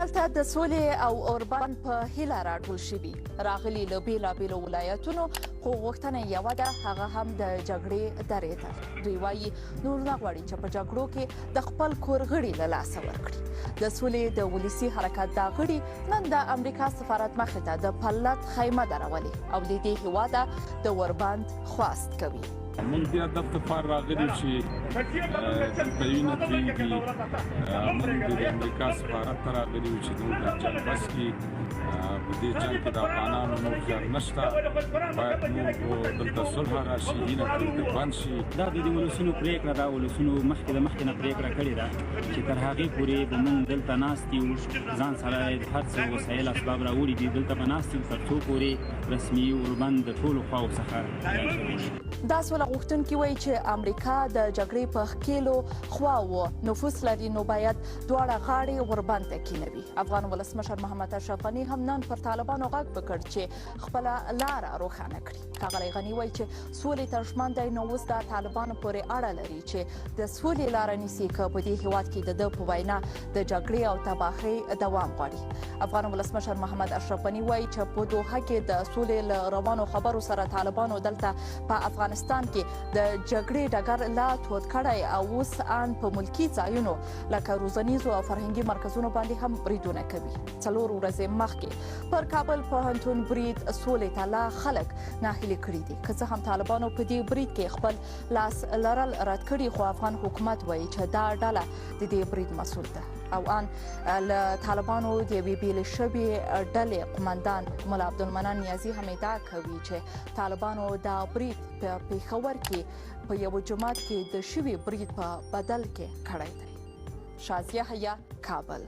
دلته د سولې او اوربند په هیله راټول شوي راغلي له بېلابېلو ولایتونو خو غوښتنه یې یوه ده، هغه هم د جګړې درې ته. دوی وایي نور نه غواړي چې په جګړو کې د خپل کور غړي له لاسه ورکړي. د سولې د ولسي حرکت دا غړي نن د امریکا سفارت مخې ته د پلت خیمه درولې او د دې هېواده د اوربند خواست کوي. موږ بیا دلته فار راغلي چې دلته وینه تویېږي. موږ د امریکا سفارت ته راغلي یو چې موږ د جنګ بس کې په دې جنګ کې د افغانانو نور زیار نشته، باید موږ دلته صلح راشي، وینه دلته بند شي. دا د ولسونو پرېکړه ده، ولسونو مخکې نه پرېکړه کړې ده چې تر هغې پورې به موږ دلته ناست یو، ځان سره هر څه وسایل اسباب راوړي دي، دلته به ناست یو تر څو پورې رسمي اوربند د ټولو خواو څخه. دا سوله غوښتونکي وایي چې امریکا د جګړې په ښکېلو خواوو نفوذ لري، نو باید دواړه غاړې اوربند ته کینوي. افغان ولسمشر محمد اشرف غني هم نن پر طالبانو غږ وکړ چې خپله لاره روښانه کړي. ښاغلی غني وایي چې سولې ته ژمن دی، نو اوس د طالبانو پورې اړه لري چې د سولې لاره نیسي که په دې هېواد کې د ده په وینا د جګړې او تباهۍ دوام غواړي. افغان ولسمشر محمد اشرف غني وایي چې په دوحه کې د سولې له روانو خبرو سره طالبانو دلته په افغانستان کې د جګړې ډګر لا تود کړی او اوس ان په ملکي ځایونو لکه روزنیزو او فرهنګي مرکزونو باندې هم بریدونه کوي. 4 ورځې مخکې پر کابل پوهنتون برید سولې ته لا خلک ناهیلي کړي دي. که څه هم طالبانو په دې برید کې خپل لاس لرل رد کړي، خو افغان حکومت وایي چې دا ډله د دې برید مسؤل ده او ان له طالبانو د یوې بېلې شوې ډلې قمندان ملا عبدالمنان نیازي هم ادعا کوي چې طالبانو دا برید په پېښور کې په یوه جومات کې د شوي برید په بدل کې کړی دی. شازیه حیا، کابل.